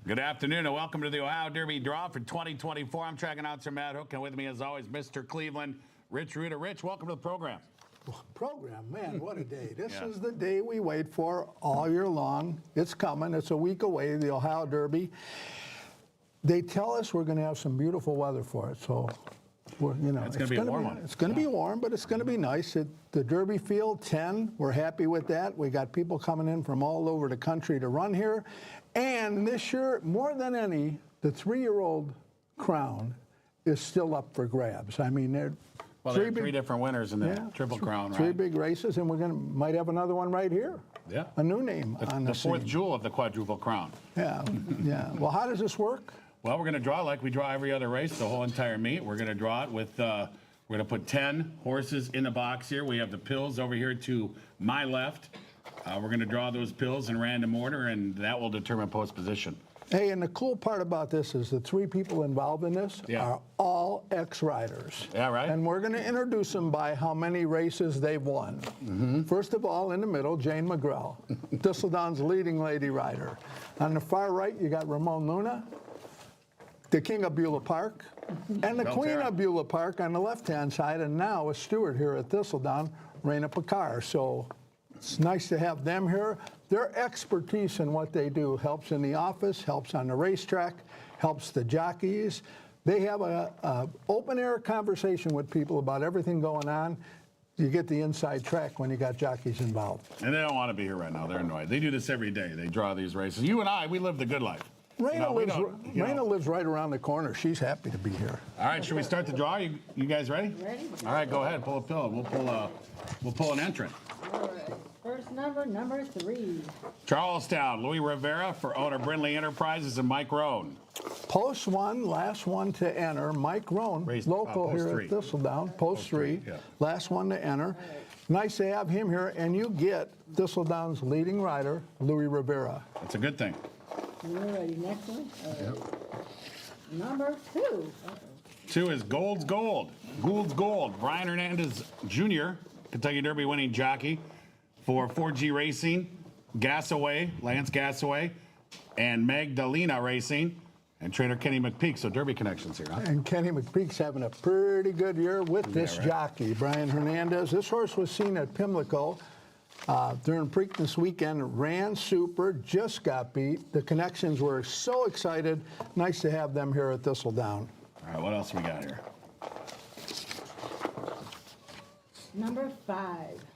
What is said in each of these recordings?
Good afternoon and welcome to the Ohio Derby Draw for 2024. I'm track announcer Matt Hook, and with me as always, Mr. Cleveland, Rich Ruda. Rich, welcome to the program. Program, man, what a day. This is the day we wait for all year long. It's coming. It's a week away, the Ohio Derby. They tell us we're going to have some beautiful weather for it, so it's going to be a warm one. It's going to be warm, but it's going to be nice. The Derby field, 10, we're happy with that. We got people coming in from all over the country to run here. And this year, more than any, the 3-year-old crown is still up for grabs. I mean, there are three different winners in the Triple Crown, right? Three big races, and might have another one right here. Yeah. A new name on the fourth scene. jewel of the quadruple crown. Yeah, yeah. Well, how does this work? Well, we're going to draw like we draw every other race, the whole entire meet. We're going to draw it with, we're going to put 10 horses in the box here. We have the pills over here to my left. We're going to draw those pills in random order, and that will determine post position. Hey, and the cool part about this is the 3 people involved in this are all ex-riders. Yeah, right. And we're going to introduce them by how many races they've won. First of all, in the middle, Jane McGrail, Thistledown's leading lady rider. On the far right, you got Ramon Luna, the King of Beulah Park, and the Queen of Beulah Park on the left-hand side, and now a steward here at Thistledown, Raina Picard. So it's nice to have them here. Their expertise in what they do helps in the office, helps on the racetrack, helps the jockeys. They have a open-air conversation with people about everything going on. You get the inside track when you got jockeys involved. And they don't want to be here right now. They're annoyed. They do this every day. They draw these races. You and I, we live the good life. Raina lives right around the corner. She's happy to be here. All right, should we start the draw? You guys ready? Ready. All right, go ahead. Pull a pill. We'll pull an entrant. All right. First number 3. Charlestown, Louis Rivera for owner Brindley Enterprises and Mike Roan. Post 1, last one to enter. Mike Roan, local here at Thistledown. Post 3, last one to enter. Nice to have him here, and you get Thistledown's leading rider, Louis Rivera. That's a good thing. You're ready. Next one. Number 2. 2 is Gould's Gold. Gould's Gold. Brian Hernandez Jr., Kentucky Derby winning jockey for 4G Racing, Gasaway, Lance Gasaway, and Magdalena Racing, and trainer Kenny McPeak. So Derby connections here, huh? And Kenny McPeak's having a pretty good year with this jockey, Brian Hernandez. This horse was seen at Pimlico during Preakness weekend, ran super, just got beat. The connections were so excited. Nice to have them here at Thistledown. All right, what else we got here? Number 5.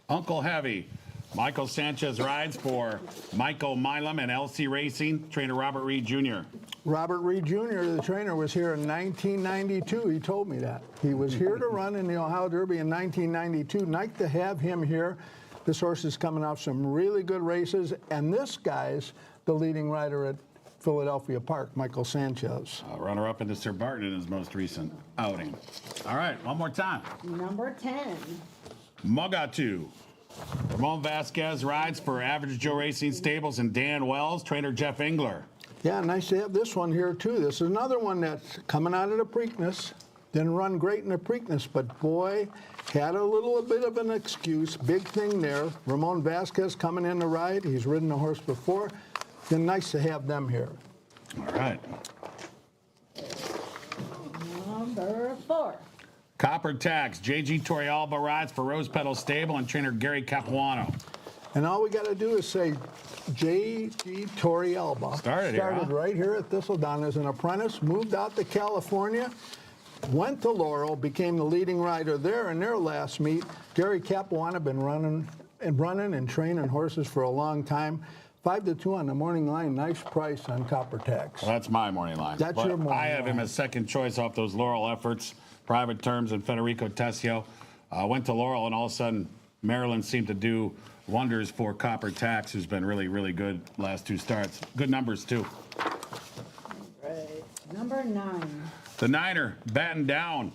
Uncle Heavy. Michael Sanchez rides for Michael Milam and LC Racing, trainer Robert Reed Jr. Robert Reed Jr., the trainer, was here in 1992. He told me that. He was here to run in the Ohio Derby in 1992. Nice to have him here. This horse is coming off some really good races, and this guy's the leading rider at Philadelphia Park, Michael Sanchez. Runner-up into Sir Barton in his most recent outing. All right, one more time. Number 10. Mugatu. Ramon Vasquez rides for Average Joe Racing Stables and Dan Wells, trainer Jeff Engler. Yeah, nice to have this one here, too. This is another one that's coming out of the Preakness. Didn't run great in the Preakness, but boy, had a little bit of an excuse. Big thing there. Ramon Vasquez coming in to ride. He's ridden the horse before. Been nice to have them here. All right. Number 4. Copper Tax. J.G. Torrealba rides for Rose Petal Stable and trainer Gary Capuano. And all we got to do is say J.G. Torrealba. Started right here at Thistledown as an apprentice, moved out to California, went to Laurel, became the leading rider there in their last meet. Gary Capuano been running and training horses for a long time. 5-2 on the morning line. Nice price on Copper Tax. Well, that's my morning line. That's your morning line. I have him as second choice off those Laurel efforts. Private Terms and Federico Tessio. Went to Laurel, and all of a sudden, Maryland seemed to do wonders for Copper Tax, who's been really, really good last 2 starts. Good numbers, too. Right. Number 9. The Niner, Batten Down.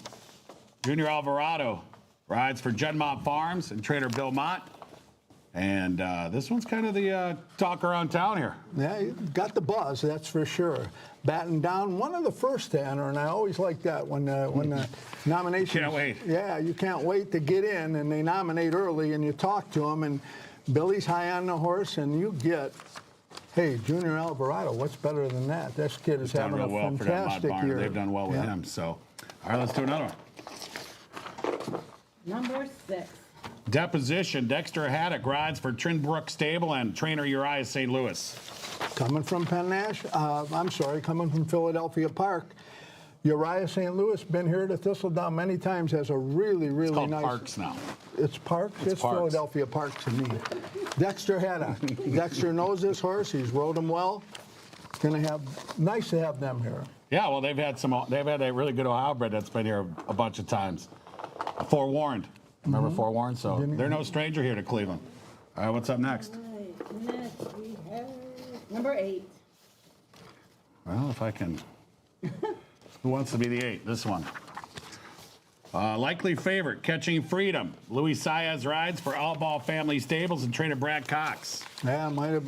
Junior Alvarado rides for Juddmont Farms and trainer Bill Mott. And this one's kind of the talk around town here. Yeah, you got the buzz, that's for sure. Batten Down, one of the first to enter, and I always like that when the nomination. Can't wait. Yeah, you can't wait to get in, and they nominate early, and you talk to them, and Billy's high on the horse, and you get hey, Junior Alvarado, what's better than that? This kid is Done having a real well for that Mott fantastic Barn. year. They've done well with Yeah. him. So, all right, let's do another one. Number 6. Deposition. Dexter Haddock rides for Trinbrook Stable and trainer Uriah St. Louis. Coming from coming from Philadelphia Park. Uriah St. Louis, been here to Thistledown many times, has a really, really It's called nice. Parks now. It's Parks? It's Parks. Philadelphia Parks to me. Dexter Haddock. Dexter knows this horse. He's rode him well. Nice to have them here. Yeah, well, they've had a really good Ohio bred that's been here a bunch of times. Forewarned. Remember Forewarned? So they're no stranger here to Cleveland. All right, what's up next? Right, next we have number 8. Well, if I can. Who wants to be the 8? This one. Likely favorite, Catching Freedom. Luis Saez rides for All Ball Family Stables and trainer Brad Cox. Yeah, might have.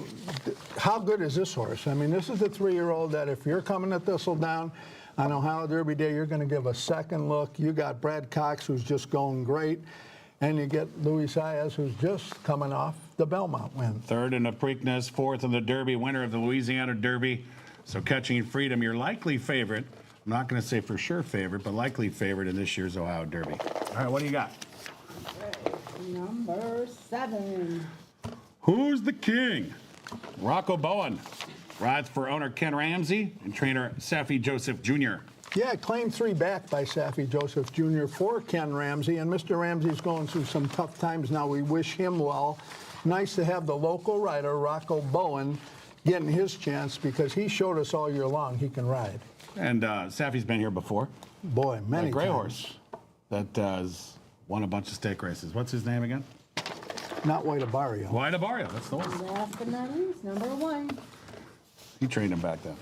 How good is this horse? I mean, this is the 3-year-old that if you're coming to Thistledown on Ohio Derby Day, you're going to give a second look. You got Brad Cox, who's just going great, and you get Luis Saez, who's just coming off the Belmont win. 3rd in the Preakness, 4th in the Derby, winner of the Louisiana Derby. So Catching Freedom, your likely favorite. I'm not going to say for sure favorite, but likely favorite in this year's Ohio Derby. All right, what do you got? Number 7. Who's the king? Rocco Bowen rides for owner Ken Ramsey and trainer Safi Joseph Jr. Yeah, claim 3 back by Safi Joseph Jr. for Ken Ramsey, and Mr. Ramsey's going through some tough times now. We wish him well. Nice to have the local rider, Rocco Bowen, getting his chance because he showed us all year long he can ride. And Safi's been here before. Boy, many A gray times. horse that has won a bunch of stake races. What's his name again? Not White Abario. White Abario. That's the one. Last but not least, number 1. He trained him back then.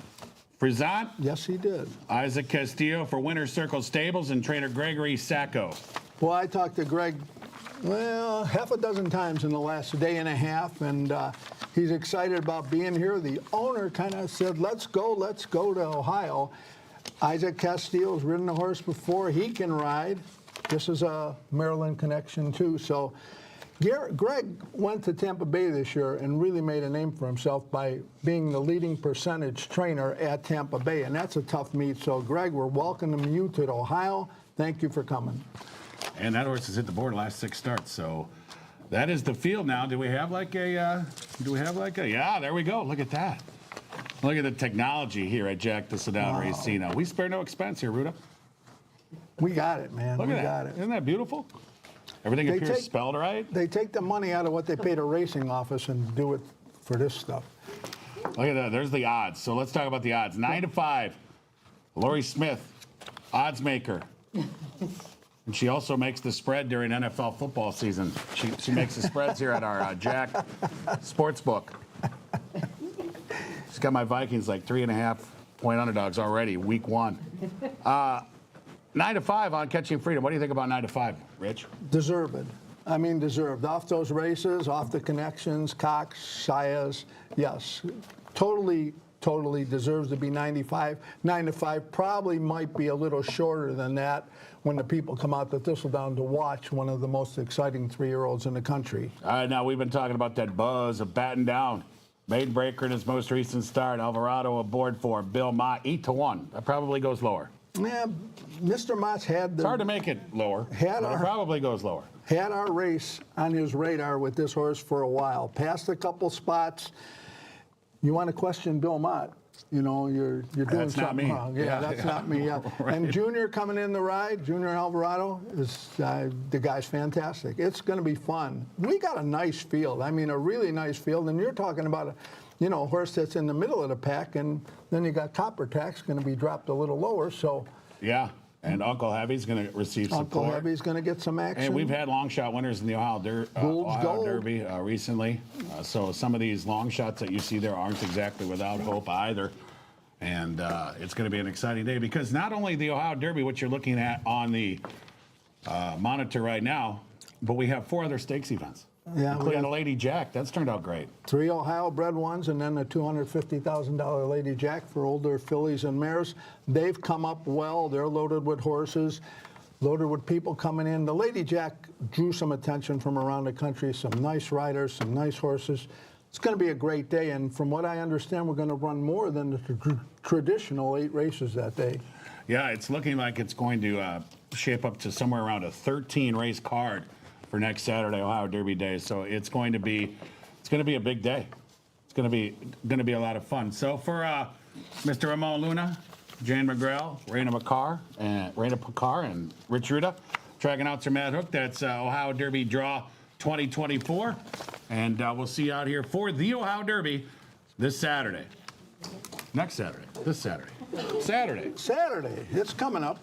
Frizant, Yes, he did. Isaac Castillo for Winter Circle Stables and trainer Gregory Sacco. Well, I talked to Greg, well, half a dozen times in the last day and a half, and he's excited about being here. The owner kind of said, let's go to Ohio. Isaac Castillo's ridden a horse before. He can ride. This is a Maryland connection, too. So Greg went to Tampa Bay this year and really made a name for himself by being the leading percentage trainer at Tampa Bay, and that's a tough meet. So, Greg, we're welcoming you to Ohio. Thank you for coming. And that horse has hit the board last 6 starts. So that is the field now. Do we have like a, yeah, there we go. Look at that. Look at the technology here at Jack Thistledown Racino. We spare no expense here, Ruda. We got it, man. Look We at got that. it. Isn't that beautiful? Everything They appears take- spelled right. They take the money out of what they pay to racing office and do it for this stuff. Look at that. There's the odds. So let's talk about the odds. 9-5. Lori Smith, odds maker. And she also makes the spread during NFL football season. She makes the spreads here at our Jack Sportsbook. She's got my Vikings like 3.5-point underdogs already, week 1. 9-5 on Catching Freedom. What do you think about 9-5, Rich? Deserved. I mean, deserved. Off those races, off the connections, Cox, Saez, yes. Totally deserves to be 95. 9-5 probably might be a little shorter than that when the people come out to Thistledown to watch one of the most exciting 3-year-olds in the country. All right, now we've been talking about that buzz of batting down. Maiden Breaker in his most recent start. Alvarado aboard for Bill Mott, 8-1. That probably goes lower. Yeah, Mr. Mott's had It's hard to make it lower. But it probably goes lower. had our race on his radar with this horse for a while. Passed a couple spots. You want to question Bill Mott? You know, you're doing That's not something me. wrong. Yeah, that's not me. Yeah. Right. And Junior coming in the ride, Junior Alvarado, is the guy's fantastic. It's going to be fun. We got a nice field. I mean, a really nice field. And you're talking about a horse that's in the middle of the pack, and then you got Copper Tax going to be dropped a little lower. So Yeah, and Uncle Heavy's going to receive support. Uncle Heavy's going to get some action. And we've had long shot winners in the Ohio Gold. Derby recently. So some of these long shots that you see there aren't exactly without hope either. And it's going to be an exciting day because not only the Ohio Derby, what you're looking at on the monitor right now, but we have 4 other stakes events. Yeah, we including got- the Lady Jack. That's turned out great. 3 Ohio bred ones, and then the $250,000 Lady Jack for older fillies and mares. They've come up well. They're loaded with horses, loaded with people coming in. The Lady Jack drew some attention from around the country, some nice riders, some nice horses. It's going to be a great day, and from what I understand, we're going to run more than the traditional 8 races that day. Yeah, it's looking like it's going to shape up to somewhere around a 13 race card for next Saturday, Ohio Derby Day. So it's going to be a big day. It's going to be a lot of fun. So for Mr. Ramon Luna, Jane McGrail, Raina Picard, and Rich Ruda, track announcer Matt Hook. That's Ohio Derby Draw 2024, and we'll see you out here for the Ohio Derby this Saturday. Next Saturday. This Saturday. Saturday. Saturday, it's coming up.